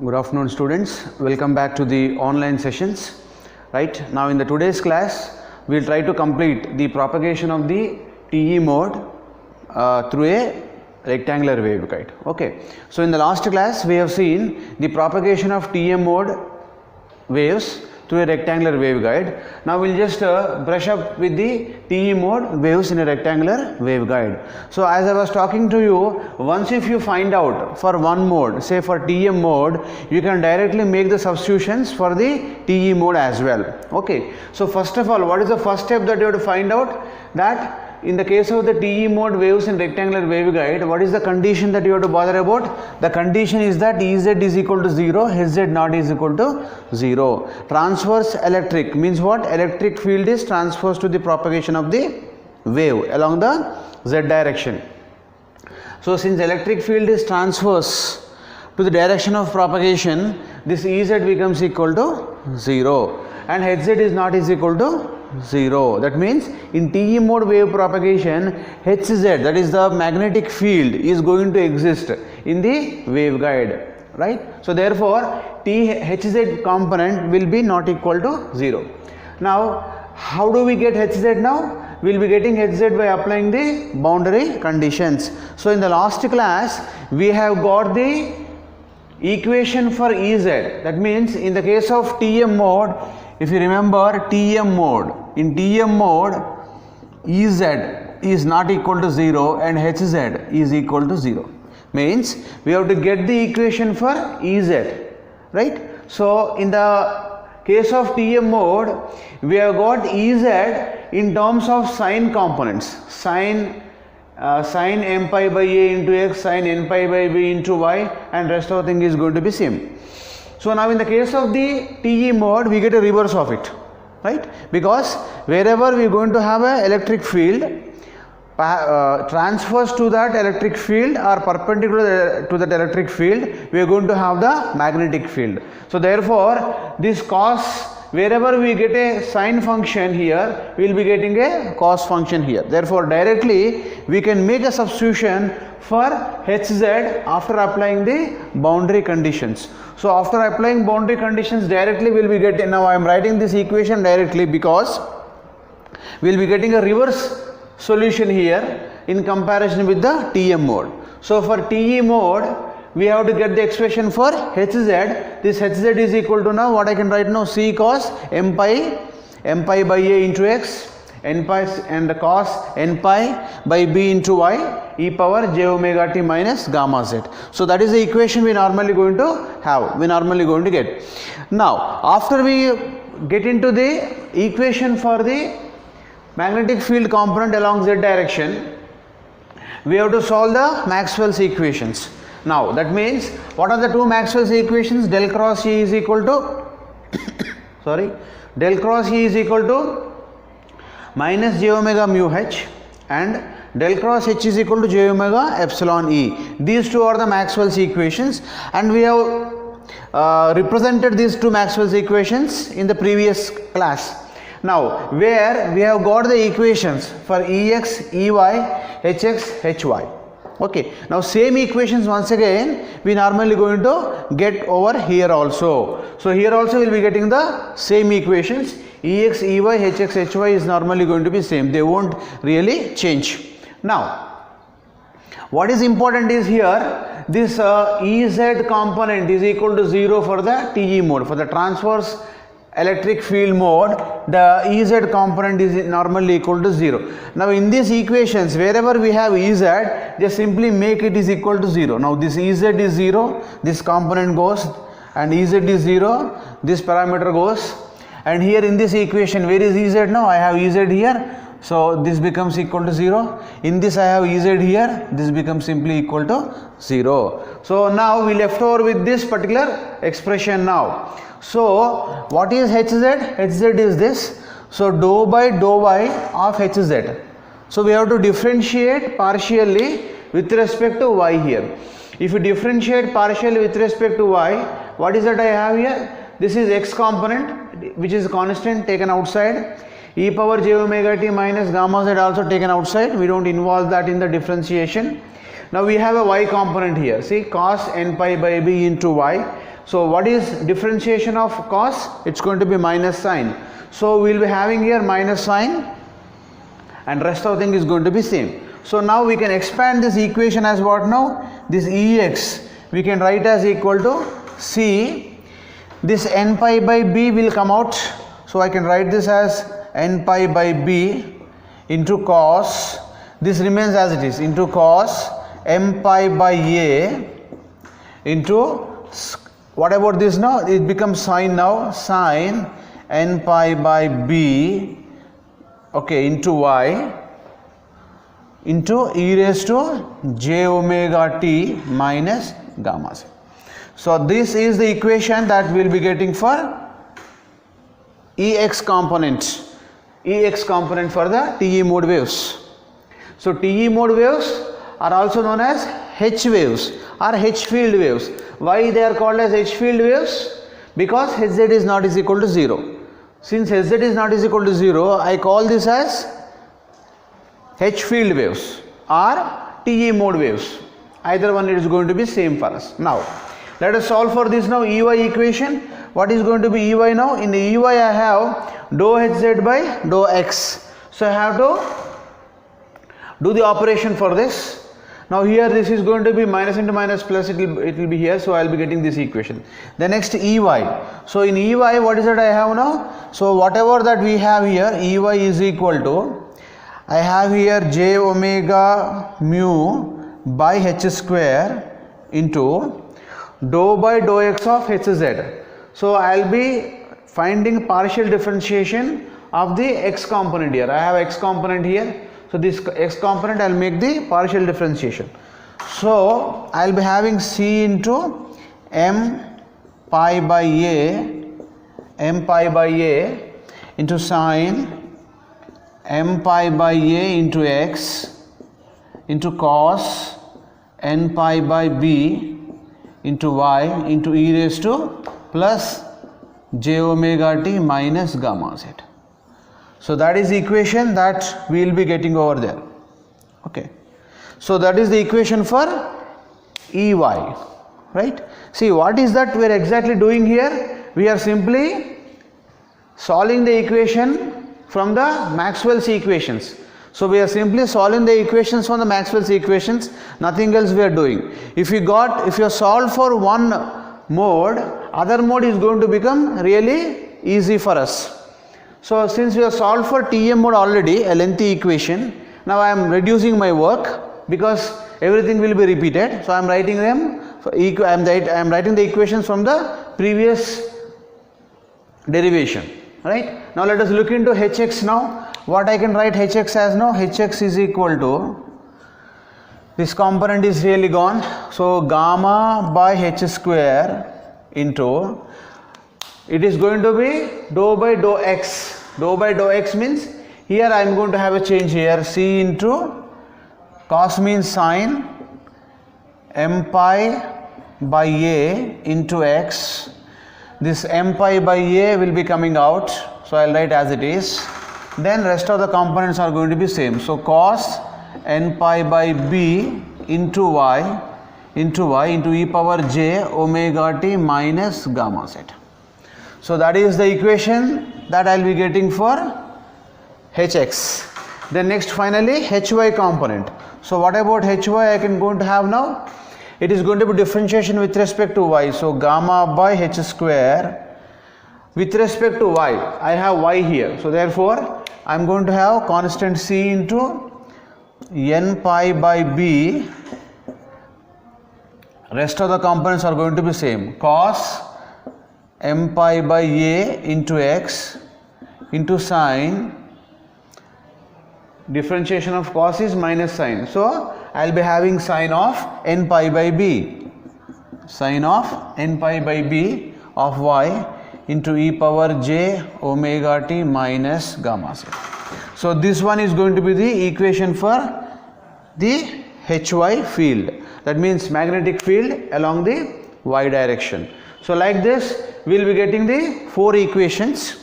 Good afternoon, students. Welcome back to the online sessions. Right now, in the today's class, we'll try to complete the propagation of the TE mode through a rectangular waveguide. Okay. So, in the last class, we have seen the propagation of TM mode waves through a rectangular waveguide. Now we'll just brush up with the TE mode waves in a rectangular waveguide. So as I was talking to you, once if you find out for one mode, say for TM mode, you can directly make the substitutions for the TE mode as well. Okay. So first of all, what is the first step that you have to find out? That in the case of the TE mode waves in rectangular waveguide, what is the condition that you have to bother about? The condition is that Ez is equal to 0, Hz not is equal to 0. Transverse electric means what? Electric field is transverse to the propagation of the wave along the z direction. So since electric field is transverse to the direction of propagation, this Ez becomes equal to 0 and Hz is not is equal to 0. That means in TE mode wave propagation, Hz, that is the magnetic field, is going to exist in the waveguide, right? So therefore Hz component will be not equal to 0. Now how do we get Hz now? We will be getting Hz by applying the boundary conditions. So in the last class we have got the equation for Ez. That means in the case of TM mode, if you remember TM mode, in TM mode Ez is not equal to 0 and Hz is equal to 0. Means we have to get the equation for Ez, right? So in the case of TM mode, we have got Ez in terms of sine components, sine n pi by a into x, sine n pi by b into y, and rest of the thing is going to be same. So now in the case of the TE mode, we get a reverse of it, right? Because wherever we are going to have an electric field, transfers to that electric field or perpendicular to that electric field, we are going to have the magnetic field. So therefore, this cos, wherever we get a sine function here, we will be getting a cos function here. Therefore, directly we can make a substitution for Hz after applying the boundary conditions. So after applying boundary conditions, directly we will be getting, now I am writing this equation directly because we will be getting a reverse solution here in comparison with the TM mode. So for TE mode, we have to get the expression for Hz. This Hz is equal to, now what I can write now, C cos m pi by a into x, n pi and cos n pi by b into y, e power j omega t minus gamma z. So that is the equation we normally going to have, we normally going to get. Now after we get into the equation for the magnetic field component along z direction, we have to solve the Maxwell's equations. Now that means, what are the two Maxwell's equations? Del cross E is equal to del cross E is equal to minus j omega mu h and del cross h is equal to j omega epsilon E. These two are the Maxwell's equations, and we have represented these two Maxwell's equations in the previous class. Now where we have got the equations for Ex, Ey, Hx, Hy. Okay, now same equations once again we normally going to get over here also. So here also we will be getting the same equations. Ex, Ey, Hx, Hy is normally going to be same, they won't really change. Now what is important is here, this Ez component is equal to 0 for the TE mode. For the transverse electric field mode, the Ez component is normally equal to 0. Now in these equations, wherever we have Ez, just simply make it is equal to 0. Now this Ez is 0, this component goes, and Ez is 0, this parameter goes, and here in this equation, where is Ez now? I have Ez here, so this becomes equal to 0. In this I have Ez here, this becomes simply equal to 0. So now we left over with this particular expression now. So what is Hz? Hz is this. So dou by dou y of Hz. So we have to differentiate partially with respect to y here. If you differentiate partially with respect to y, what is that I have here? This is x component, which is constant, taken outside. E power j omega t minus gamma z also taken outside. We don't involve that in the differentiation. Now we have a y component here. See, cos n pi by b into y. So what is differentiation of cos? It's going to be minus sign. So we will be having here minus sign and rest of the thing is going to be same. So now we can expand this equation as what now? This Ex we can write as equal to C. This n pi by b will come out. So I can write this as n pi by b into cos. This remains as it is, into cos m pi by a into, what about this now? It becomes sine now, sine n pi by b, okay, into y into e raised to j omega t minus gamma c. So this is the equation that we will be getting for Ex component for the TE mode waves. So TE mode waves are also known as H waves or H field waves. Why they are called as H field waves? Because Hz is not is equal to 0. Since Hz is not is equal to 0, I call this as H field waves or TE mode waves. Either one is going to be same for us. Now let us solve for this now Ey equation. What is going to be Ey now? In the Ey I have dou Hz by dou x. So I have to do the operation for this. Now here this is going to be minus into minus plus, it will be here, so I will be getting this equation. The next Ey. So in Ey what is that I have now? So whatever that we have here, Ey is equal to, I have here j omega mu by h square into dou by dou x of hz. So I will be finding partial differentiation of the x component here. I have x component here. So this x component I will make the partial differentiation. So I will be having c into m pi by a into sine m pi by a into x into cos n pi by b into y into e raised to plus j omega t minus gamma z. So that is the equation that we will be getting over there. Okay. So that is the equation for Ey, right? See, what is that we are exactly doing here? We are simply solving the equation from the Maxwell's equations. So we are simply solving the equations from the Maxwell's equations, nothing else we are doing. If you solve for one mode, other mode is going to become really easy for us. So since we have solved for TM mode already, a lengthy equation, now I am reducing my work because everything will be repeated. So I am writing them, I am writing the equations from the previous derivation, right? Now let us look into Hx now. What I can write Hx as now? Hx is equal to, this component is really gone. So gamma by h square into, it is going to be dou by dou x. Dou by dou x means here I am going to have a change here, c into cos means sine m pi by a into x. This m pi by a will be coming out, so I will write as it is. Then rest of the components are going to be same. So cos n pi by b into y into e power j omega t minus gamma z. So that is the equation that I will be getting for Hx. Then next finally Hy component. So what about Hy I can going to have now? It is going to be differentiation with respect to y. So gamma by h square with respect to y. I have y here. So therefore I am going to have constant c into n pi by b. Rest of the components are going to be same. Cos m pi by a into x into sine, differentiation of cos is minus sine. So I will be having sine of n pi by b. Sine of n pi by b of y into e power j omega t minus gamma z. So this one is going to be the equation for the Hy field. That means magnetic field along the y direction. So like this we will be getting the four equations,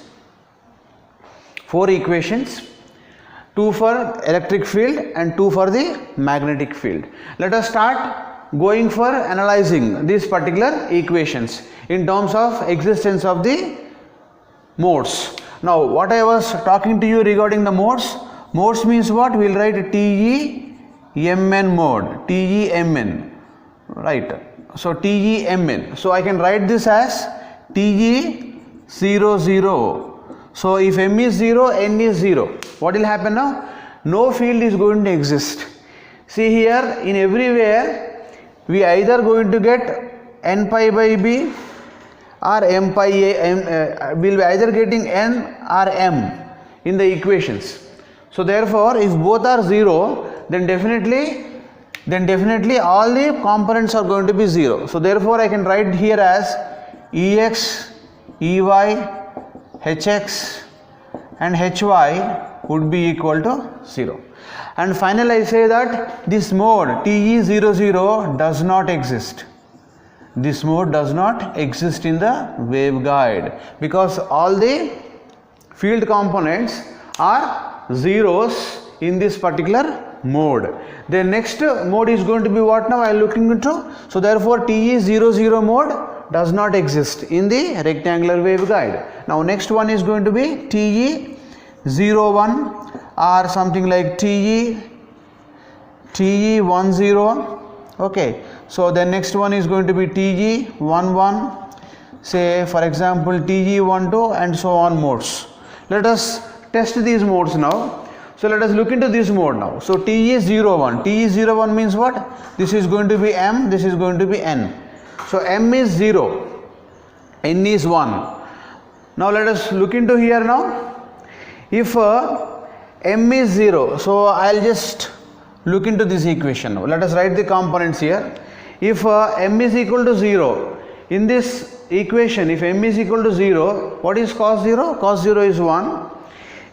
two for electric field and two for the magnetic field. Let us start going for analyzing these particular equations in terms of existence of the modes. Now what I was talking to you regarding the modes, modes means what? We will write TEMN mode, TEMN, right? So TEMN, so I can write this as TE00. So if M is 0, N is 0, what will happen now? No field is going to exist. See here, in everywhere we either going to get N pi by B or M pi A, will be either getting N or M in the equations. So therefore if both are 0, then definitely all the components are going to be 0. So therefore I can write here as Ex, Ey, Hx and Hy would be equal to 0. And finally I say that this mode TE00 does not exist. This mode does not exist in the waveguide because all the field components are zeros in this particular mode. The next mode is going to be what now I am looking into. So therefore TE00 mode does not exist in the rectangular waveguide. Now next one is going to be TE01 or something like TE10. Okay, so the next one is going to be TE11, say for example TE12 and so on modes. Let us test these modes now. So let us look into this mode now. So TE01, TE01 means what? This is going to be M, this is going to be N. So M is 0, N is 1. Now let us look into here now. If M is 0, so I will just look into this equation now. Let us write the components here. If M is equal to 0, in this equation if M is equal to 0, what is cos 0? Cos 0 is 1.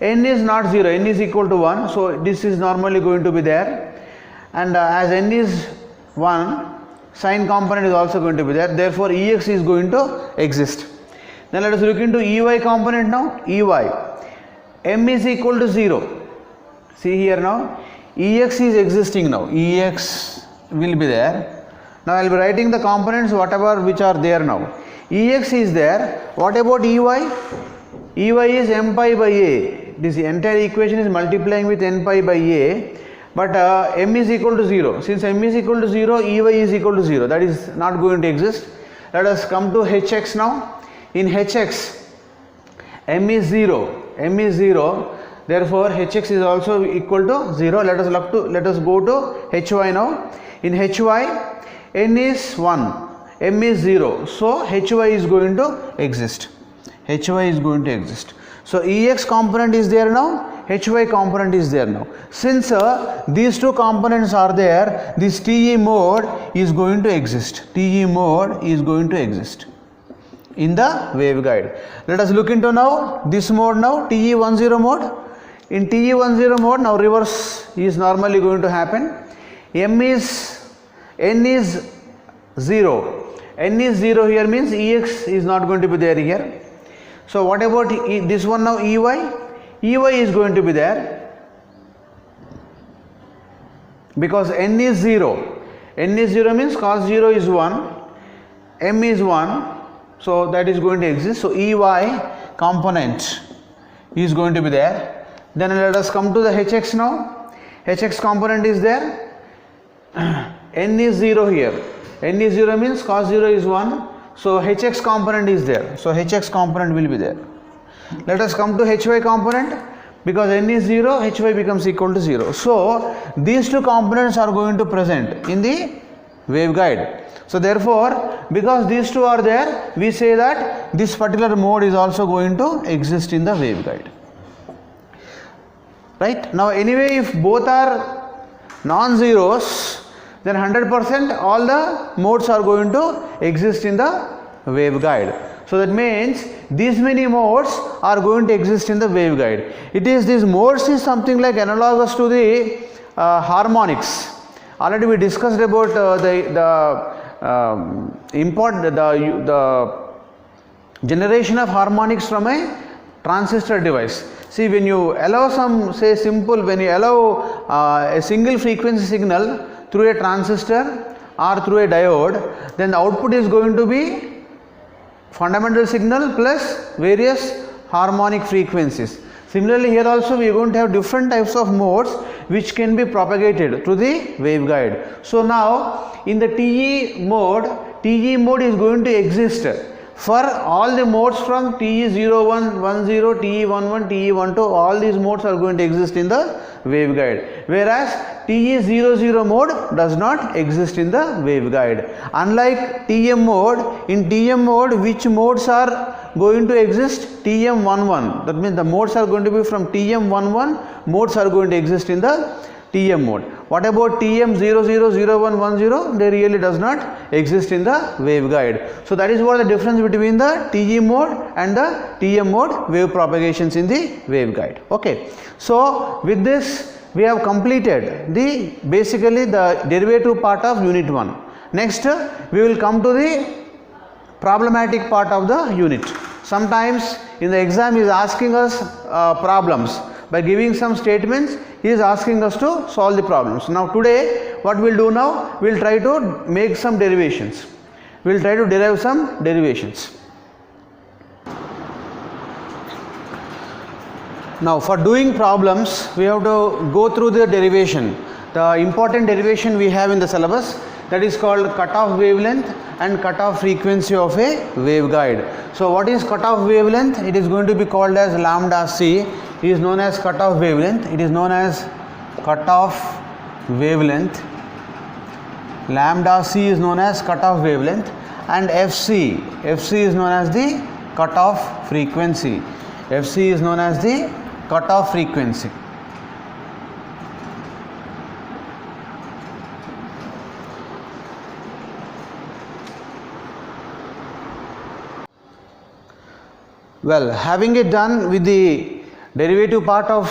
N is not 0, N is equal to 1, so this is normally going to be there, and as N is 1, sine component is also going to be there, therefore Ex is going to exist. Then let us look into Ey component now. Ey, M is equal to 0, see here now, Ex is existing now, Ex will be there. Now I will be writing the components whatever which are there now. Ex is there, what about Ey? Ey is M pi by A. This entire equation is multiplying with N pi by A, but M is equal to 0. Since M is equal to 0, Ey is equal to 0. That is not going to exist. Let us come to Hx now. In Hx, M is 0. M is 0. Therefore, Hx is also equal to 0. Let us go to Hy now. In Hy, N is 1. M is 0. So Hy is going to exist. Hy is going to exist. So Ex component is there now, Hy component is there now. Since these two components are there, this TE mode is going to exist. TE mode is going to exist in the waveguide. Let us look into now this mode now, TE10 mode. In TE10 mode now reverse is normally going to happen. N is 0. N is 0 here means Ex is not going to be there here. So what about this one now, Ey? Ey is going to be there because N is 0. N is 0 means cos 0 is 1, M is 1, so that is going to exist. So Ey component is going to be there. Then let us come to the Hx now. Hx component is there. N is 0 here. N is 0 means cos 0 is 1. So Hx component is there. So Hx component will be there. Let us come to Hy component. Because N is 0, Hy becomes equal to 0. So these two components are going to present in the waveguide. So therefore, because these two are there, we say that this particular mode is also going to exist in the waveguide. Right? Now anyway, if both are non-zeros, then 100% all the modes are going to exist in the waveguide. So that means these many modes are going to exist in the waveguide. It is these modes is something like analogous to the harmonics. Already we discussed about the generation of harmonics from a transistor device. See, when you allow some, say simple, when you allow a single frequency signal through a transistor or through a diode, then the output is going to be fundamental signal plus various harmonic frequencies. Similarly, here also we are going to have different types of modes which can be propagated through the waveguide. So now in the TE mode is going to exist for all the modes from TE01, 10, TE11, TE12, all these modes are going to exist in the waveguide, whereas TE00 mode does not exist in the waveguide. Unlike TM mode, in TM mode which modes are going to exist? TM11, that means the modes are going to be from TM11, modes are going to exist in the TM mode. What about TM00, 01, 10? They really does not exist in the waveguide. So that is what the difference between the TE mode and the TM mode wave propagations in the waveguide. Okay. So with this we have completed the basically the derivative part of unit 1. Next we will come to the problematic part of the unit. Sometimes in the exam he is asking us problems. By giving some statements, he is asking us to solve the problems. Now today what we will do now, we will try to make some derivations. We will try to derive some derivations. Now for doing problems, we have to go through the derivation. The important derivation we have in the syllabus, that is called cutoff wavelength and cutoff frequency of a waveguide. So what is cutoff wavelength? It is going to be called as lambda c. It is known as cutoff wavelength. It is known as cutoff wavelength. Lambda c is known as cutoff wavelength, and FC is known as the cutoff frequency. FC is known as the cutoff frequency. Well, having it done with the derivative part of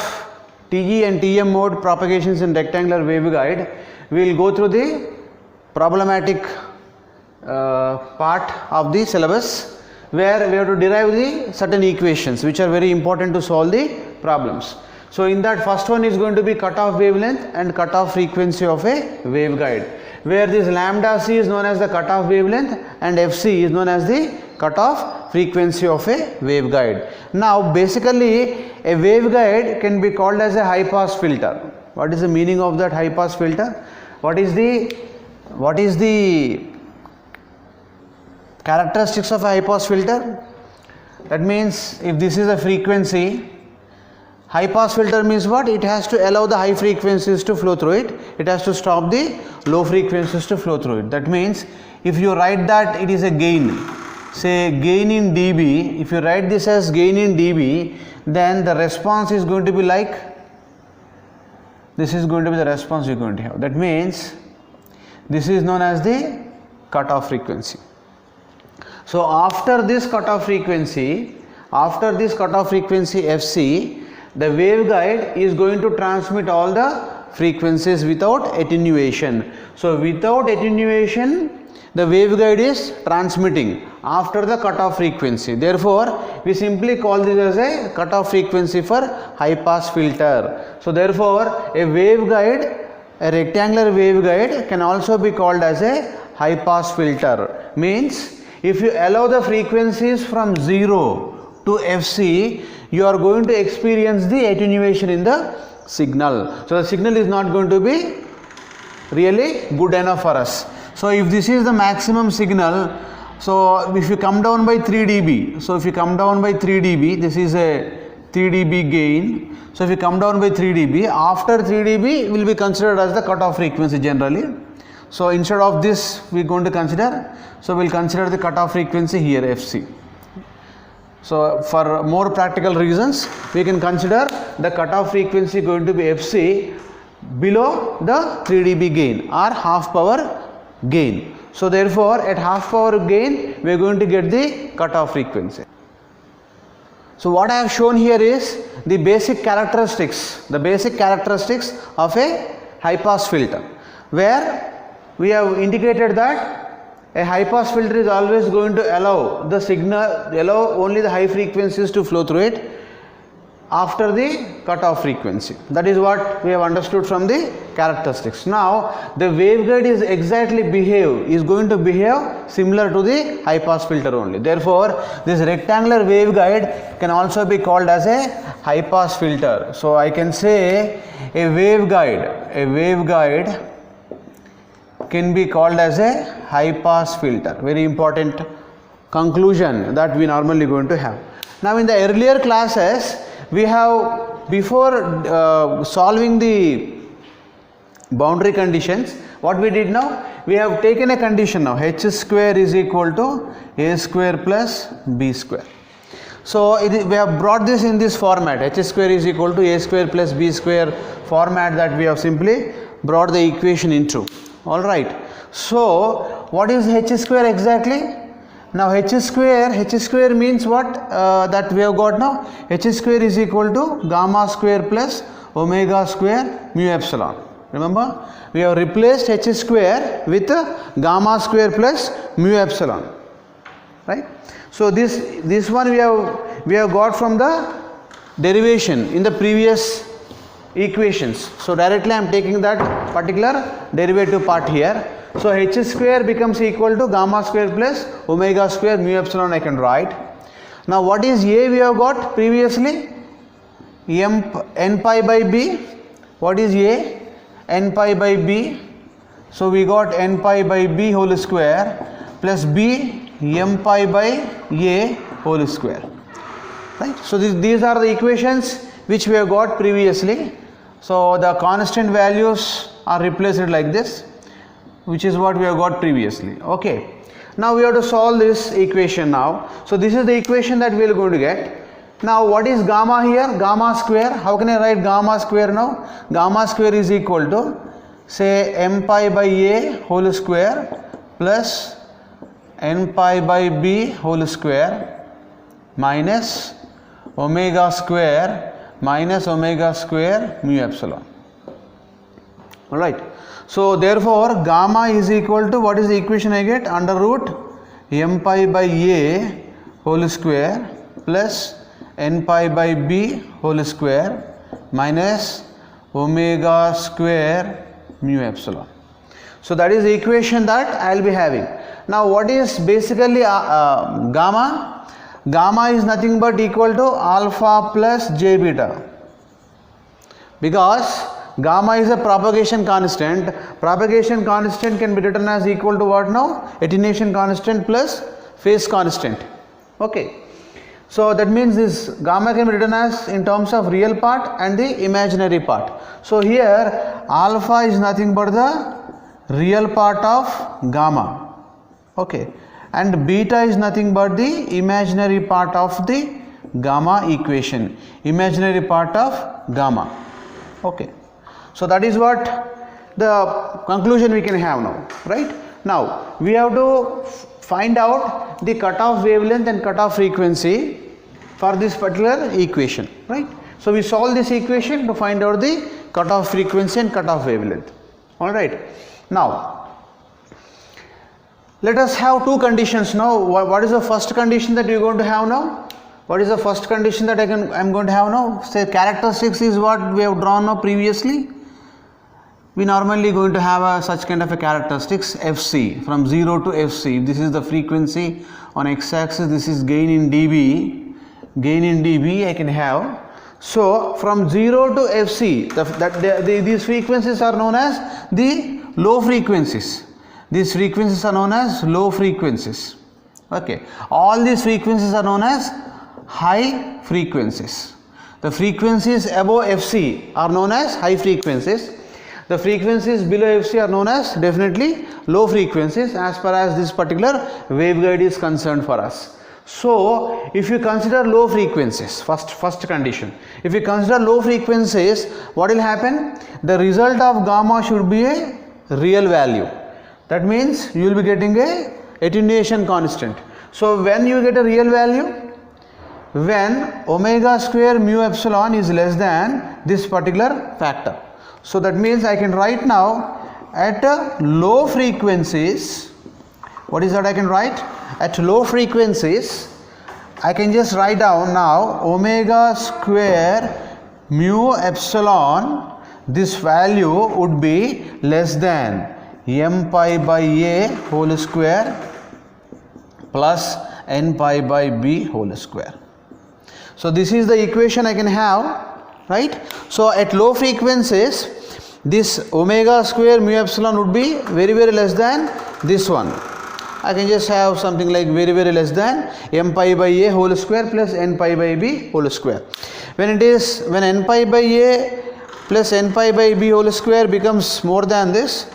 TE and TM mode propagations in rectangular waveguide, we will go through the problematic part of the syllabus, where we have to derive the certain equations which are very important to solve the problems. So in that, first one is going to be cutoff wavelength and cutoff frequency of a waveguide, where this lambda c is known as the cutoff wavelength and FC is known as the cutoff frequency of a waveguide. Now basically a waveguide can be called as a high pass filter. What is the meaning of that high pass filter? What is the characteristics of a high pass filter? That means if this is a frequency, high pass filter means what? It has to allow the high frequencies to flow through it. It has to stop the low frequencies to flow through it. That means if you write that it is a gain, say gain in dB, if you write this as gain in dB, then the response is going to be like, this is going to be the response you are going to have. That means this is known as the cutoff frequency. So after this cutoff frequency FC, the waveguide is going to transmit all the frequencies without attenuation. So without attenuation, the waveguide is transmitting after the cutoff frequency. Therefore, we simply call this as a cutoff frequency for high pass filter. So therefore, a waveguide, a rectangular waveguide can also be called as a high pass filter. Means if you allow the frequencies from 0 to FC, you are going to experience the attenuation in the signal. So the signal is not going to be really good enough for us. So if this is the maximum signal, so if you come down by 3 dB, so if you come down by 3 dB, this is a 3 dB gain. So if you come down by 3 dB, after 3 dB will be considered as the cutoff frequency generally. So instead of this we are going to consider, so we will consider the cutoff frequency here FC. So for more practical reasons, we can consider the cutoff frequency going to be FC below the 3 dB gain or half power gain. So therefore at half power gain we are going to get the cutoff frequency. So what I have shown here is the basic characteristics of a high pass filter, where we have indicated that a high pass filter is always going to allow the signal, allow only the high frequencies to flow through it. after the cutoff frequency. That is what we have understood from the characteristics. Now the waveguide is going to behave similar to the high pass filter only. Therefore this rectangular waveguide can also be called as a high pass filter. So I can say a waveguide can be called as a high pass filter. Very important conclusion that we normally going to have. Now in the earlier classes we have, before solving the boundary conditions, what we did now, we have taken a condition now, h square is equal to a square plus b square. So we have brought this in this format, h square is equal to a square plus b square format, that we have simply brought the equation into. Alright, so what is h square exactly? Now h square means what, that we have got now, h square is equal to gamma square plus omega square mu epsilon. Remember, we have replaced h square with gamma square plus mu epsilon, right? So this one we have got from the derivation in the previous equations. So directly I am taking that particular derivative part here. So h square becomes equal to gamma square plus omega square mu epsilon, I can write. Now what is a we have got previously? N pi by b. What is a? N pi by b. So we got n pi by b whole square plus b m pi by a whole square. Right? So these are the equations which we have got previously. So the constant values are replaced like this, which is what we have got previously. Okay, now we have to solve this equation now. So this is the equation that we are going to get. Now what is gamma here? Gamma square. How can I write gamma square now? Gamma square is equal to, say, m pi by a whole square plus n pi by b whole square minus omega square minus omega square mu epsilon. Alright. So therefore gamma is equal to, what is the equation I get? Under root m pi by a whole square plus n pi by b whole square minus omega square mu epsilon. So that is the equation that I will be having. Now what is basically gamma? Gamma is nothing but equal to alpha plus j beta, because gamma is a propagation constant. Propagation constant can be written as equal to what now? Attenuation constant plus phase constant. Okay, so that means this gamma can be written as in terms of real part and the imaginary part. So here alpha is nothing but the real part of gamma, okay, and beta is nothing but the imaginary part of the gamma equation, imaginary part of gamma. Okay, so that is what the conclusion we can have now, right? Now we have to find out the cutoff wavelength and cutoff frequency for this particular equation, right? So we solve this equation to find out the cutoff frequency and cutoff wavelength. All right, now let us have two conditions now. What is the first condition that we are going to have now? What is the first condition that I am going to have now? Say characteristics is what we have drawn now previously. We normally going to have such kind of a characteristics fc from 0 to fc. This is the frequency on x-axis. This is gain in dB. Gain in dB I can have. So from 0 to fc, these frequencies are known as the low frequencies. These frequencies are known as low frequencies. Okay, all these frequencies are known as high frequencies. The frequencies above fc are known as high frequencies. The frequencies below fc are known as definitely low frequencies, as far as this particular waveguide is concerned for us. So if you consider low frequencies, first condition, if you consider low frequencies, what will happen? The result of gamma should be a real value. That means you will be getting a attenuation constant. So when you get a real value, when omega square mu epsilon is less than this particular factor. So that means I can write now at low frequencies, what is that I can write? At low frequencies, I can just write down now omega square mu epsilon, this value would be less than m pi by a whole square plus n pi by b whole square. So this is the equation I can have, right? So at low frequencies, this omega square mu epsilon would be very less than this one. I can just have something like very less than m pi by a whole square plus n pi by b whole square. When n pi by a plus n pi by b whole square becomes more than this,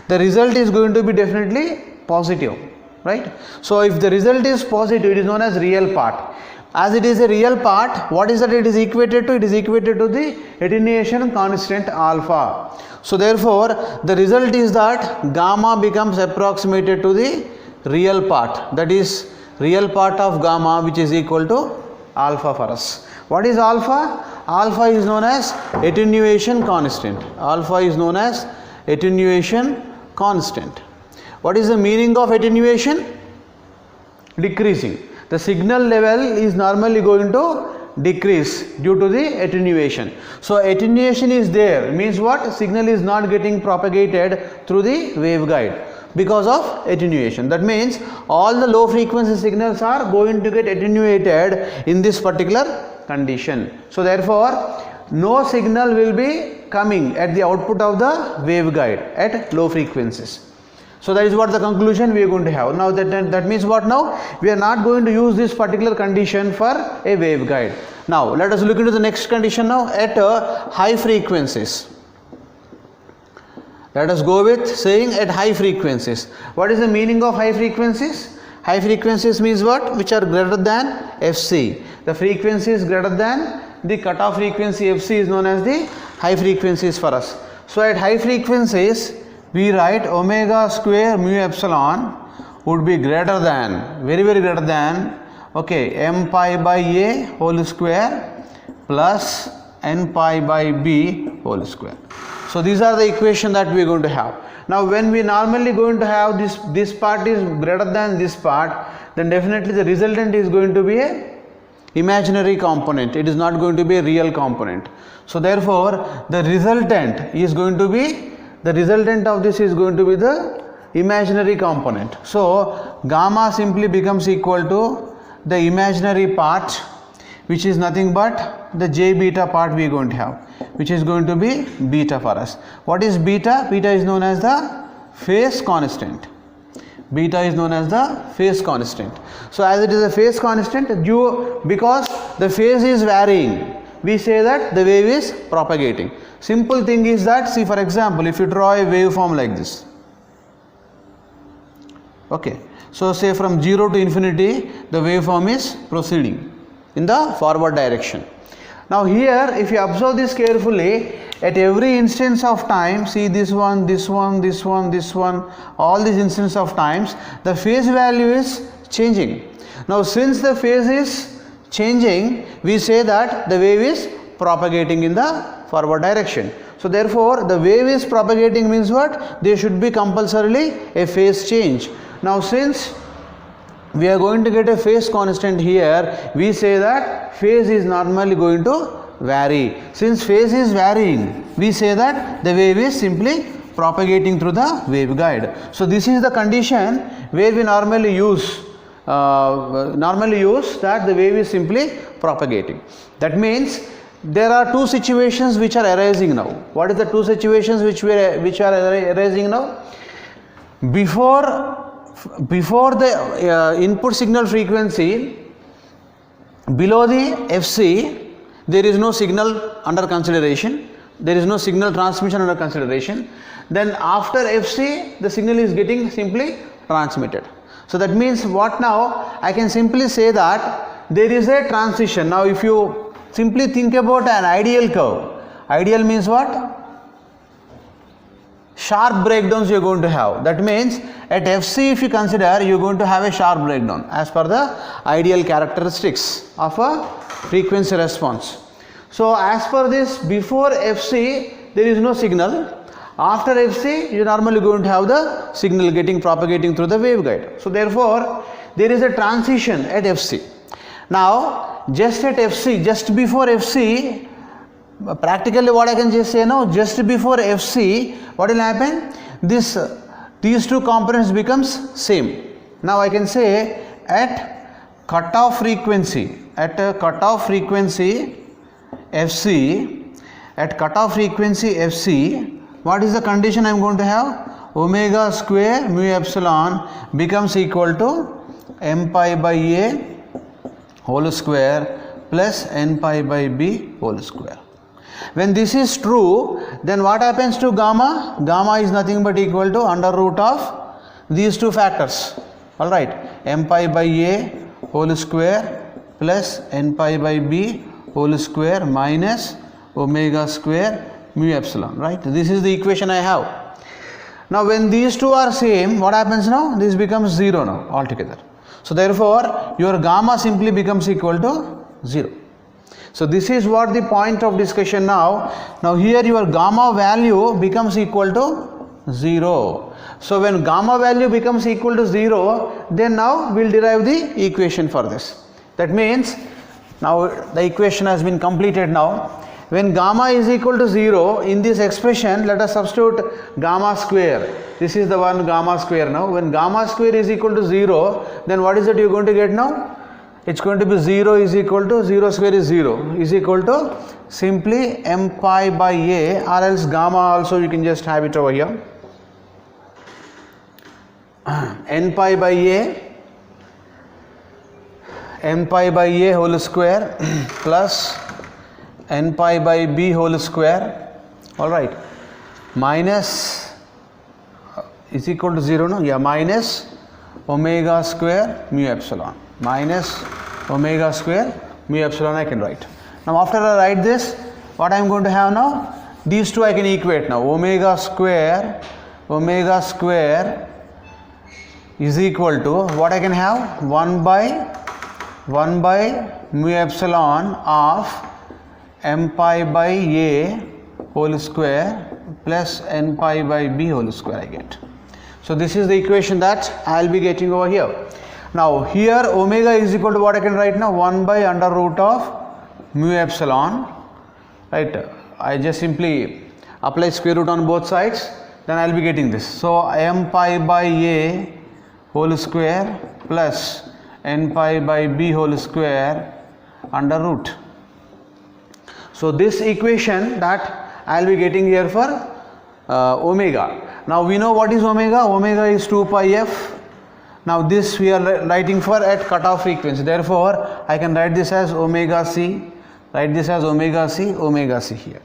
the result is going to be definitely positive, right? So if the result is positive, it is known as real part. As it is a real part, what is that it is equated to? It is equated to the attenuation constant alpha. So therefore the result is that gamma becomes approximated to the real part, that is real part of gamma, which is equal to alpha for us. What is alpha? Alpha is known as attenuation constant. Alpha is known as attenuation constant. What is the meaning of attenuation? Decreasing. The signal level is normally going to decrease due to the attenuation. So attenuation is there, means what? Signal is not getting propagated through the waveguide because of attenuation. That means all the low frequency signals are going to get attenuated in this particular condition. So therefore no signal will be coming at the output of the waveguide at low frequencies. So that is what the conclusion we are going to have. Now that means what now? We are not going to use this particular condition for a waveguide. Now let us look into the next condition now at high frequencies. Let us go with saying at high frequencies. What is the meaning of high frequencies? High frequencies means what? Which are greater than Fc. The frequency is greater than the cutoff frequency Fc is known as the high frequencies for us. So at high frequencies we write omega square mu epsilon would be greater than, very greater than, okay, m pi by a whole square plus n pi by b whole square. So these are the equation that we are going to have. Now when we normally going to have this part is greater than this part, then definitely the resultant is going to be a imaginary component. It is not going to be a real component. So therefore the resultant of this is going to be the imaginary component. So gamma simply becomes equal to the imaginary part, which is nothing but the j beta part we are going to have, which is going to be beta for us. What is beta? Beta is known as the phase constant. Beta is known as the phase constant. So as it is a phase constant, because the phase is varying, we say that the wave is propagating. Simple thing is that, see for example, if you draw a waveform like this, okay, so say from 0 to infinity the waveform is proceeding in the forward direction. Now here if you observe this carefully, at every instance of time, see this one, this one, this one, this one, all these instances of times, the phase value is changing. Now since the phase is changing, we say that the wave is propagating in the forward direction. So therefore the wave is propagating means what? There should be compulsorily a phase change. Now since we are going to get a phase constant here, we say that phase is normally going to vary. Since phase is varying, we say that the wave is simply propagating through the waveguide. So this is the condition where we normally use that the wave is simply propagating. That means there are two situations which are arising now. What is the two situations which are arising now? Before the input signal frequency, below the Fc, there is no signal under consideration, there is no signal transmission under consideration. Then after Fc, the signal is getting simply transmitted. So that means what now? I can simply say that there is a transition. Now if you simply think about an ideal curve, ideal means what? Sharp breakdowns you are going to have. That means at Fc, if you consider, you are going to have a sharp breakdown as per the ideal characteristics of a frequency response. So as per this, before Fc there is no signal, after Fc you are normally going to have the signal propagating through the waveguide. So therefore there is a transition at Fc. Now just at FC, just before FC, practically what I can just say now, just before FC, what will happen? These two components becomes same. Now I can say at cutoff frequency, FC, what is the condition I am going to have? Omega square mu epsilon becomes equal to m pi by a whole square plus n pi by b whole square. When this is true, then what happens to gamma? Gamma is nothing but equal to under root of these two factors. Alright, m pi by a whole square plus n pi by b whole square minus omega square mu epsilon. Right, this is the equation I have. Now when these two are same, what happens now? This becomes 0 now altogether. So therefore your gamma simply becomes equal to 0. So this is what the point of discussion now. Now here your gamma value becomes equal to 0. So when gamma value becomes equal to 0, then now we will derive the equation for this. That means now the equation has been completed now. When gamma is equal to 0, in this expression let us substitute gamma square. This is the one gamma square now. When gamma square is equal to 0, then what is it you are going to get now? It's going to be 0 is equal to 0 square is 0 is equal to simply m pi by a, or else gamma also you can just have it over here. N pi by a, m pi by a whole square plus n pi by b whole square, alright, minus is equal to 0 no? Yeah, minus omega square mu epsilon, minus omega square mu epsilon I can write. Now after I write this, what I am going to have now? These two I can equate now. Omega square is equal to what I can have? 1 by mu epsilon of m pi by a whole square plus n pi by b whole square I get. So this is the equation that I will be getting over here. Now here omega is equal to what I can write now? 1 by under root of mu epsilon, right? I just simply apply square root on both sides, then I will be getting this. So m pi by a whole square plus n pi by b whole square under root. So this equation that I will be getting here for omega. Now we know what is omega. Omega is 2 pi f. Now this we are writing for at cutoff frequency. Therefore I can write this as omega c. Write this as omega c here.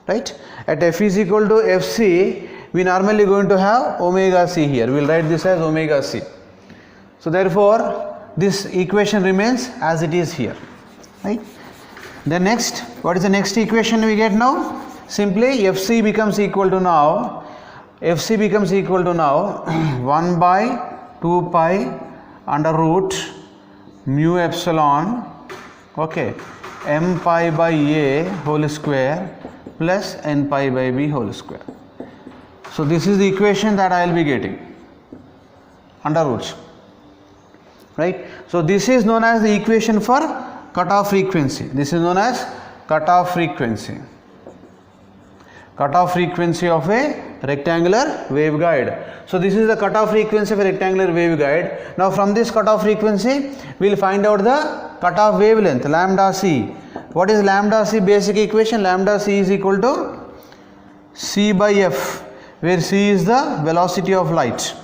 Right? At f is equal to fc, we normally going to have omega c here. We will write this as omega c. So therefore this equation remains as it is here. Right? Then next, what is the next equation we get now? Simply fc becomes equal to now 1 by 2 pi under root mu epsilon, okay, m pi by a whole square plus n pi by b whole square. So this is the equation that I will be getting under roots, right? So this is known as the equation for cutoff frequency. This is known as cutoff frequency of a rectangular waveguide. So this is the cutoff frequency of a rectangular waveguide. Now from this cutoff frequency we will find out the cutoff wavelength, lambda c. What is lambda c? Basic equation, lambda c is equal to c by f, where c is the velocity of light.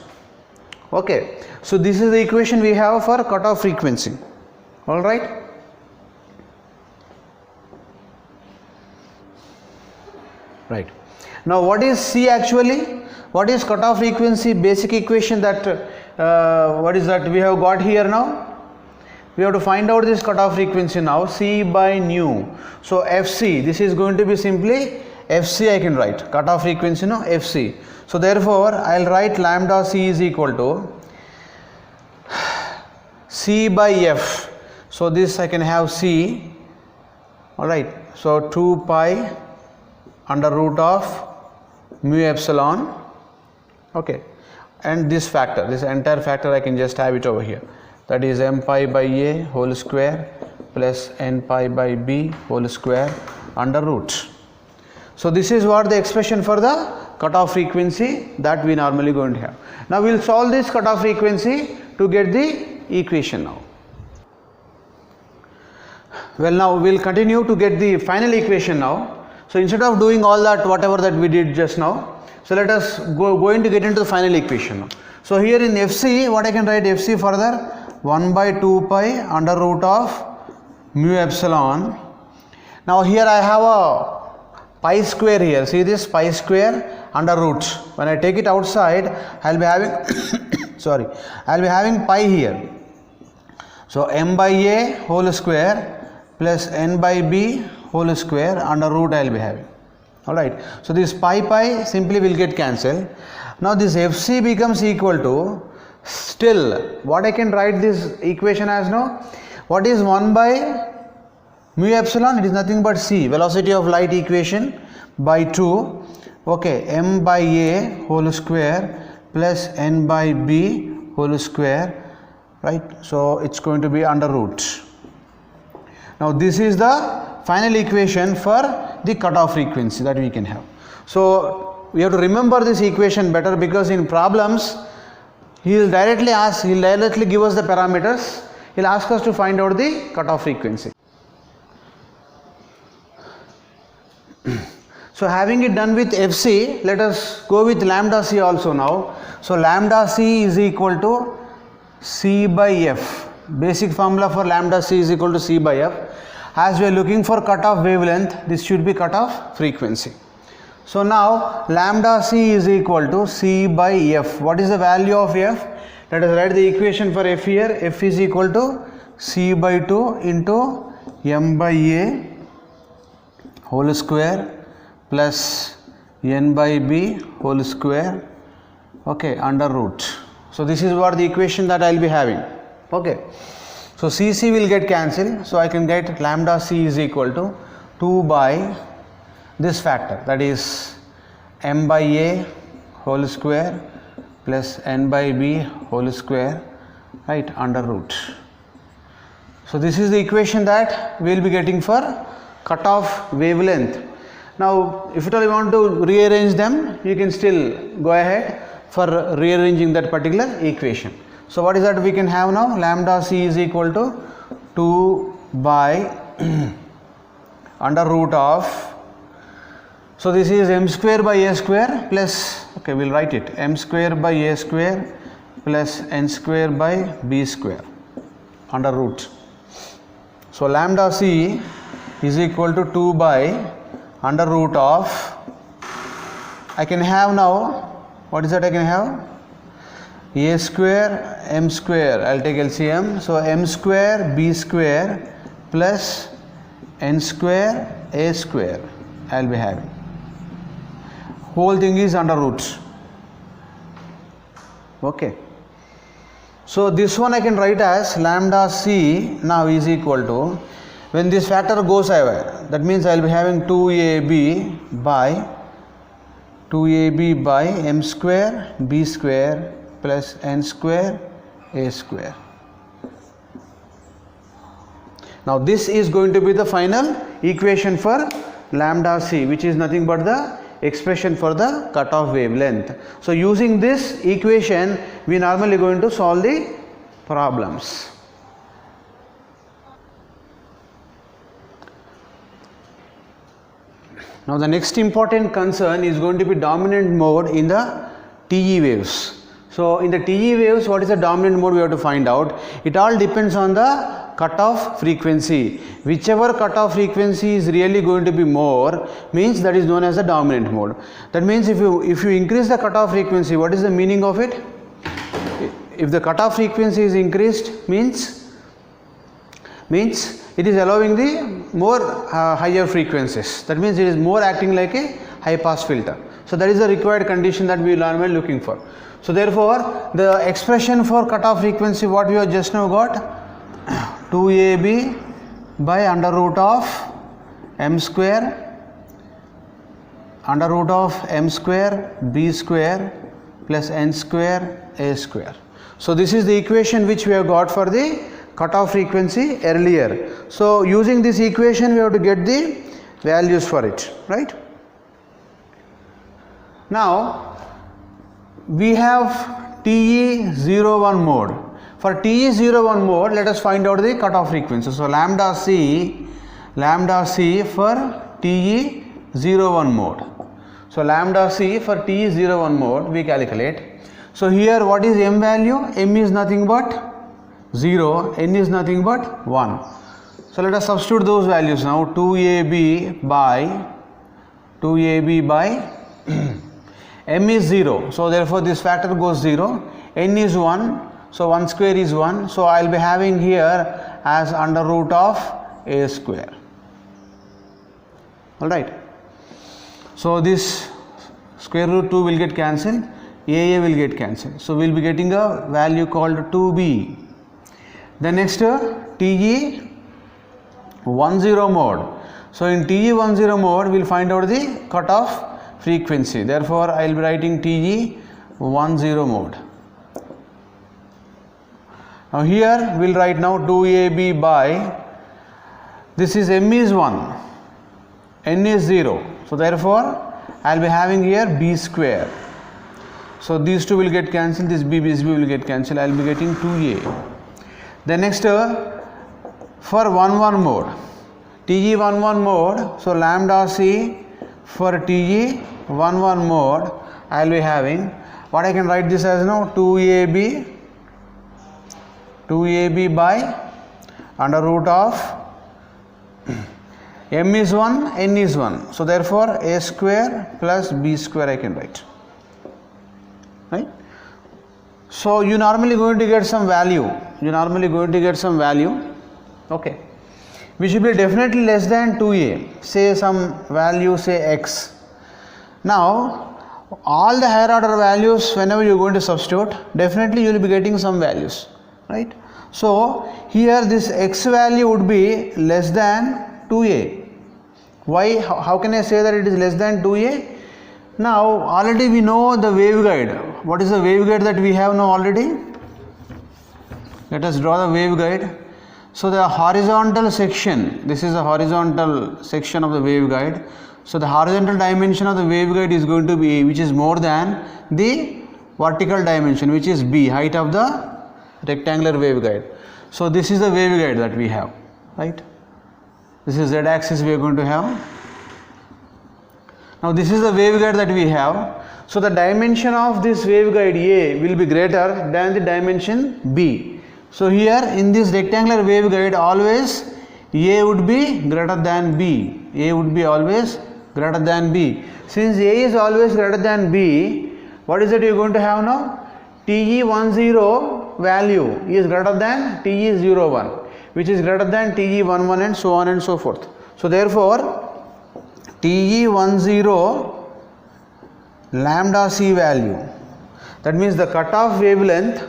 Okay, so this is the equation we have for cutoff frequency. All right. Right. Now what is C actually? What is cutoff frequency? Basic equation that what is that we have got here now? We have to find out this cutoff frequency now. C by nu. So FC, this is going to be simply FC I can write. Cutoff frequency no FC. So therefore I will write lambda C is equal to C by F. So this I can have C. Alright. So 2 pi under root of mu epsilon, okay, and this factor, this entire factor I can just have it over here, that is m pi by a whole square plus n pi by b whole square under root. So this is what the expression for the cutoff frequency that we normally going to have. Now we will solve this cutoff frequency to get the equation now. Well, now we will continue to get the final equation now. So instead of doing all that whatever that we did just now, so let us going to get into the final equation now. So here in Fc, what I can write Fc further, 1 by 2 pi under root of mu epsilon. Now here I have a pi square here, see this pi square under root. When I take it outside, I will be having sorry, I will be having pi here. So m by a whole square plus n by b whole square under root I will be having. Alright, so this pi simply will get cancelled. Now this Fc becomes equal to, still what I can write this equation as now, what is 1 by mu epsilon? It is nothing but c, velocity of light equation, by 2, okay, m by a whole square plus n by b whole square, right? So it's going to be under root. Now this is the final equation for the cutoff frequency that we can have. So we have to remember this equation better, because in problems he will directly give us the parameters, he will ask us to find out the cutoff frequency. So having it done with Fc, let us go with lambda c also now. So lambda c is equal to c by f. Basic formula for lambda c is equal to c by f. As we are looking for cutoff wavelength, this should be cutoff frequency. So now lambda c is equal to c by f. What is the value of f? Let us write the equation for f here. F is equal to c by 2 into m by a whole square plus n by b whole square, okay, under root. So this is what the equation that I will be having, okay. So cc will get cancelled, so I can get lambda c is equal to 2 by this factor, that is m by a whole square plus n by b whole square, right, under root. So this is the equation that we will be getting for cutoff wavelength. Now if at all you want to rearrange them, you can still go ahead for rearranging that particular equation. So what is that we can have now? Lambda c is equal to 2 by under root of, so this is m square by a square plus, okay, we will write it, m square by a square plus n square by b square under root. So lambda c is equal to 2 by under root of, I can have now, what is that I can have? A square m square, I will take LCM, so m square b square plus n square a square I will be having. Whole thing is under root, okay. So this one I can write as lambda c now is equal to, when this factor goes away, that means I will be having 2ab by m square b square plus n square a square. Now this is going to be the final equation for lambda c, which is nothing but the expression for the cutoff wavelength. So using this equation we normally going to solve the problems. Now the next important concern is going to be dominant mode in the TE waves. So in the TE waves, what is the dominant mode we have to find out. It all depends on the cutoff frequency. Whichever cutoff frequency is really going to be more, means that is known as the dominant mode. That means if you increase the cutoff frequency, what is the meaning of it? If the cutoff frequency is increased, means it is allowing the more higher frequencies. That means it is more acting like a high pass filter. So that is the required condition that we are normally looking for. So therefore the expression for cutoff frequency what we have just now got, 2ab by under root of m square under root of m square b square plus n square a square. So this is the equation which we have got for the cutoff frequency earlier. So using this equation we have to get the values for it, right? Now we have TE01 mode. For TE01 mode, let us find out the cutoff frequency. So lambda C for TE01 mode. So lambda C for TE01 mode we calculate. So here what is m value? M is nothing but 0, n is nothing but 1. So let us substitute those values now. 2ab by m is 0, so therefore this factor goes 0. N is 1, so 1 square is 1, so I will be having here as under root of a square. Alright, so this square root 2 will get cancelled, a will get cancelled, so we will be getting a value called 2b. The next TE10 mode. So in TE10 mode we will find out the cutoff frequency, therefore I will be writing TE10 mode. Now here we will write now 2ab by, this is m is 1, n is 0, so therefore I will be having here b square. So these two will get cancelled, this b will get cancelled, I will be getting 2a. The next for 11 mode, TE11 mode, so lambda C for TE11 mode I will be having, what I can write this as now, 2ab by under root of m is 1, n is 1, so therefore a square plus b square I can write, right? So you normally going to get some value, okay, which will be definitely less than 2a, say some value, say x. Now all the higher order values, whenever you are going to substitute, definitely you will be getting some values, right? So here this x value would be less than 2a. Why? How can I say that it is less than 2a? Now already we know the waveguide. What is the waveguide that we have now already? Let us draw the waveguide. So the horizontal section, this is the horizontal section of the waveguide. So the horizontal dimension of the waveguide is going to be a, which is more than the vertical dimension, which is b, height of the rectangular waveguide. So this is the waveguide that we have, right? This is z axis we are going to have. Now this is the waveguide that we have. So the dimension of this waveguide A will be greater than the dimension B. So here in this rectangular waveguide always A would be greater than B. A would be always greater than B. Since A is always greater than B, what is it you are going to have now? TE10 value is greater than TE01, which is greater than TE11 and so on and so forth. So therefore TE10 lambda C value, that means the cutoff wavelength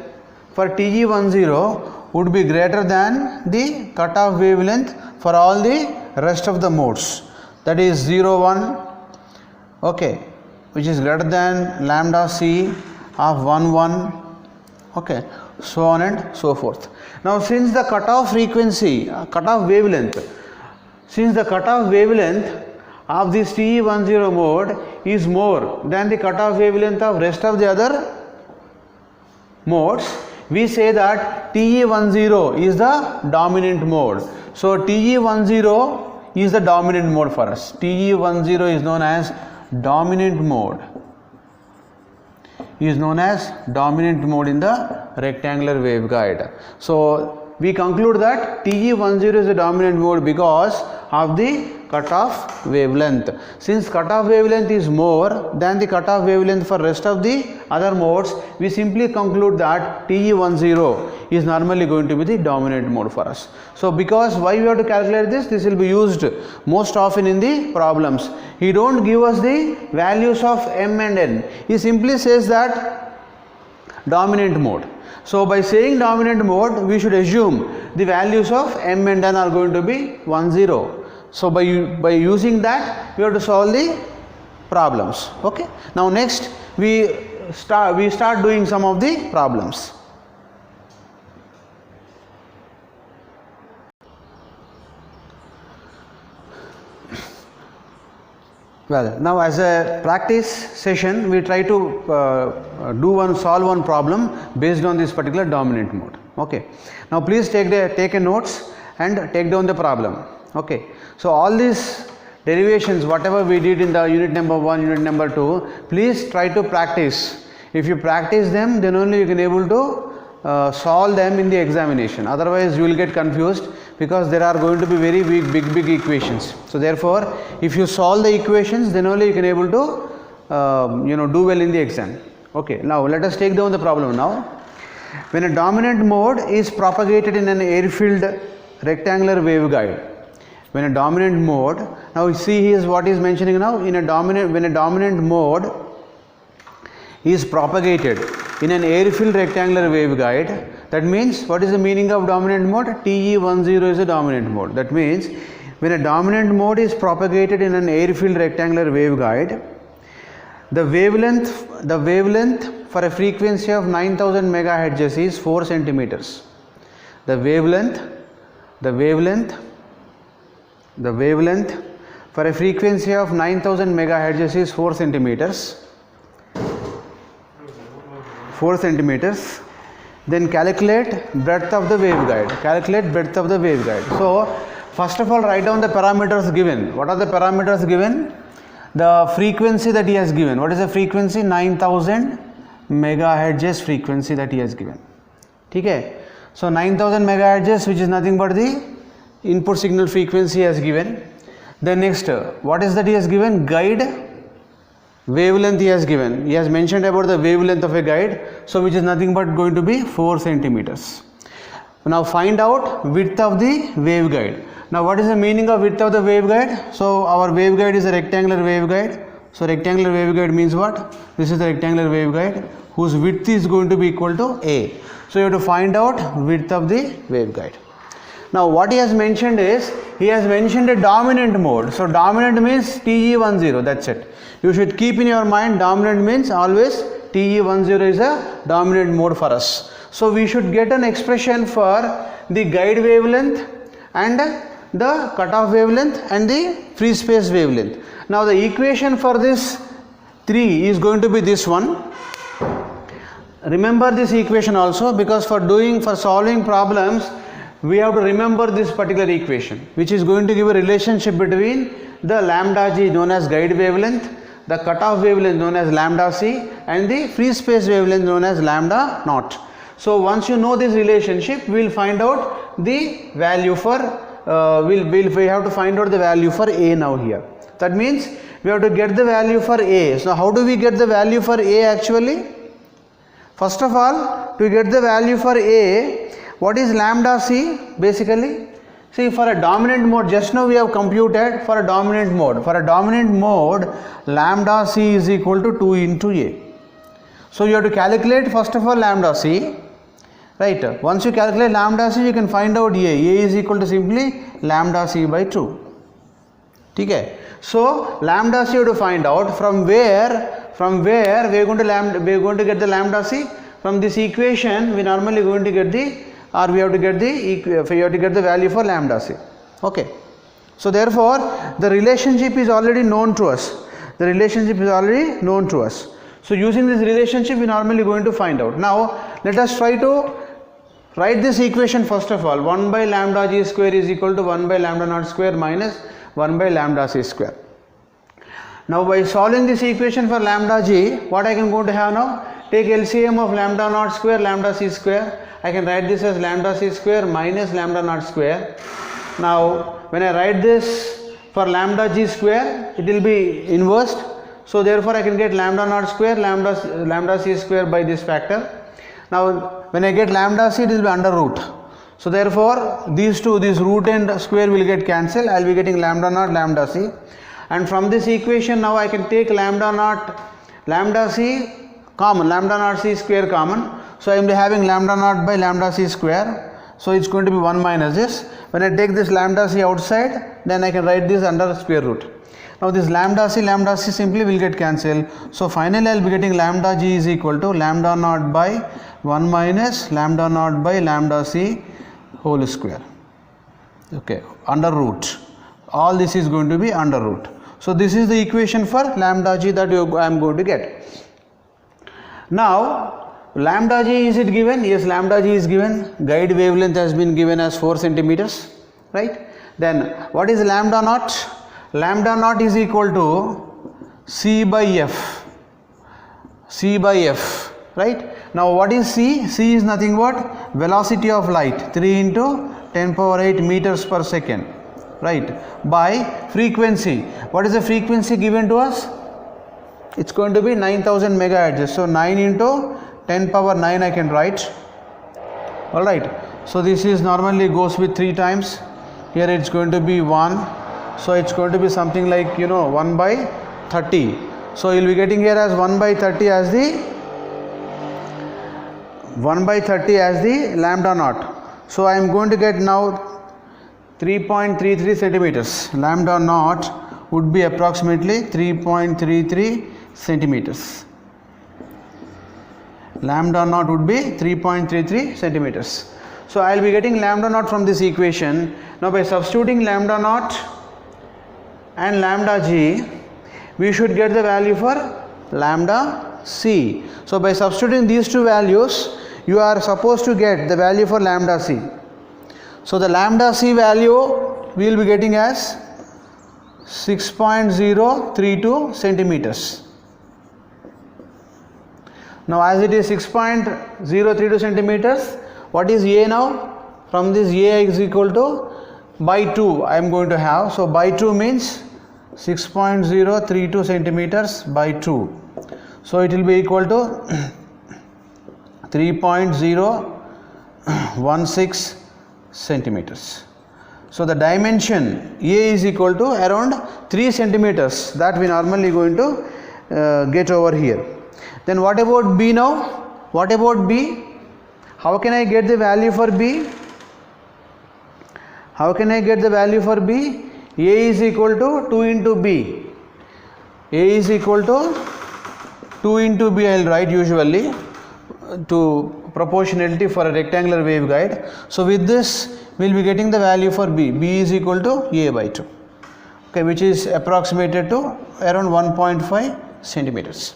for TE10 would be greater than the cutoff wavelength for all the rest of the modes, that is 0, 1, okay, which is greater than lambda C of 1, 1, okay, so on and so forth. Now since the cutoff frequency, cutoff wavelength of this TE10 mode is more than the cutoff wavelength of rest of the other modes, we say that TE10 is the dominant mode. So TE10 is the dominant mode for us. TE10 is known as dominant mode. Is known as dominant mode in the rectangular waveguide. So we conclude that TE10 is the dominant mode because of the cutoff wavelength. Since cutoff wavelength is more than the cutoff wavelength for rest of the other modes, we simply conclude that TE10 is normally going to be the dominant mode for us. So because why we have to calculate this? This will be used most often in the problems. He don't give us the values of m and n. He simply says that dominant mode. So by saying dominant mode, we should assume the values of m and n are going to be 1, 0. So by using that, we have to solve the problems. Okay. Now next we start doing some of the problems. Well, now as a practice session, we try to solve one problem based on this particular dominant mode. Okay. Now please take a notes and take down the problem. Okay. So all these derivations, whatever we did in the unit number 1, unit number 2, please try to practice. If you practice them, then only you can able to solve them in the examination. Otherwise, you will get confused, because there are going to be very big equations. So therefore, if you solve the equations, then only you can able to do well in the exam. Okay. Now let us take down the problem now. When a dominant mode is propagated in an air-filled rectangular waveguide. When a dominant mode, now see here is what is mentioning now. When a dominant mode is propagated in an air-filled rectangular waveguide, that means what is the meaning of dominant mode? TE10 is a dominant mode. That means when a dominant mode is propagated in an air-filled rectangular waveguide, the wavelength for a frequency of 9000 megahertz is 4 centimeters. The wavelength for a frequency of 9000 megahertz is 4 centimeters. 4 centimeters. Then calculate breadth of the waveguide. So first of all, write down the parameters given. What are the parameters given? The frequency that he has given. What is the frequency? 9000 megahertz frequency that he has given. Okay. So 9000 megahertz, which is nothing but the input signal frequency he has given. Then next, what is that he has given? Guide wavelength he has given. He has mentioned about the wavelength of a guide, so which is nothing but going to be 4 centimeters. Now find out width of the waveguide. Now what is the meaning of width of the waveguide? So our waveguide is a rectangular waveguide. So rectangular waveguide means what? This is the rectangular waveguide whose width is going to be equal to A. So you have to find out width of the waveguide. Now what he has mentioned is, he has mentioned a dominant mode. So dominant means TE10, that's it. You should keep in your mind, dominant means always TE10 is a dominant mode for us. So we should get an expression for the guide wavelength and the cutoff wavelength and the free space wavelength. Now the equation for this 3 is going to be this one. Remember this equation also, because for solving problems, we have to remember this particular equation, which is going to give a relationship between the lambda g known as guide wavelength, the cutoff wavelength known as lambda c, and the free space wavelength known as lambda naught. So once you know this relationship, we will find out the value for we have to find out the value for A now here. That means we have to get the value for A. So how do we get the value for A actually? First of all, to get the value for A, what is lambda c basically? See, for a dominant mode, just now we have computed for a dominant mode. For a dominant mode, lambda c is equal to 2 into A. So you have to calculate first of all lambda c, right? Once you calculate lambda c, you can find out A. A is equal to simply lambda c by 2. Okay. So lambda c you have to find out from where we are going to get the lambda c. From this equation, we normally going to get we have to get the value for lambda c. Okay. So therefore, the relationship is already known to us. So using this relationship, we normally going to find out. Now let us try to write this equation first of all. 1 by lambda g square is equal to 1 by lambda naught square minus 1 by lambda c square. Now by solving this equation for lambda g, what I can go to have now? Take LCM of lambda naught square, lambda c square. I can write this as lambda c square minus lambda naught square. Now when I write this for lambda g square, it will be inversed. So therefore I can get lambda naught square, lambda c square by this factor. Now when I get lambda c, it will be under root. So therefore these root and square will get cancelled. I will be getting lambda naught lambda c. And from this equation now I can take lambda c common, lambda naught c square common. So I am having lambda naught by lambda c square. So it's going to be 1 minus this. When I take this lambda c outside, then I can write this under square root. Now this lambda c simply will get cancelled. So finally I will be getting lambda g is equal to lambda naught by 1 minus lambda naught by lambda c whole square. Okay, under root. All this is going to be under root. So this is the equation for lambda g that I am going to get. Now lambda g, is it given? Yes, lambda g is given. Guide wavelength has been given as 4 centimeters, right? Then what is lambda naught? Lambda naught is equal to c by f. C by f, right? Now what is c? C is nothing but velocity of light, 3 into 10 power 8 meters per second, right? By frequency. What is the frequency given to us? It's going to be 9000 megahertz. So 9 into 10 power 9 I can write. Alright. So this is normally goes with 3 times. Here it's going to be 1. So it's going to be something like 1 by 30. So you'll be getting here as 1 by 30 as the lambda naught. So I am going to get now 3.33 centimeters. Lambda naught would be approximately 3.33 centimeters. Lambda naught would be 3.33 centimeters. So I will be getting lambda naught from this equation. Now by substituting lambda naught and lambda g, we should get the value for lambda c. So by substituting these two values, you are supposed to get the value for lambda c. So the lambda c value we will be getting as 6.032 centimeters. Now as it is 6.032 centimeters, what is a now? From this a is equal to by 2 I am going to have. So by 2 means 6.032 centimeters by 2. So it will be equal to 3.016 centimeters. So the dimension A is equal to around 3 centimeters that we normally going to get over here. Then what about B now? What about B? How can I get the value for B? How can I get the value for B? A is equal to 2 into B. A is equal to 2 into B I will write usually to proportionality for a rectangular waveguide. So with this we will be getting the value for B. B is equal to A by 2. Okay, which is approximated to around 1.5 centimeters.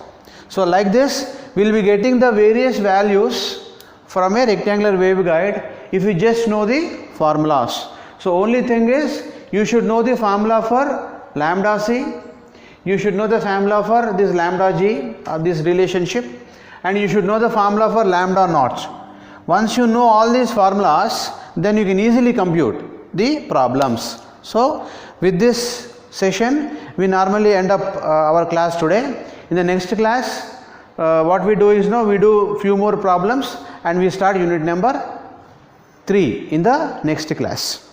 So like this we will be getting the various values from a rectangular waveguide if you just know the formulas. So only thing is you should know the formula for lambda c, you should know the formula for this lambda g, this relationship, and you should know the formula for lambda naught. Once you know all these formulas, then you can easily compute the problems. So with this session we normally end up our class today. In the next class what we do is we do few more problems and we start unit number 3 in the next class.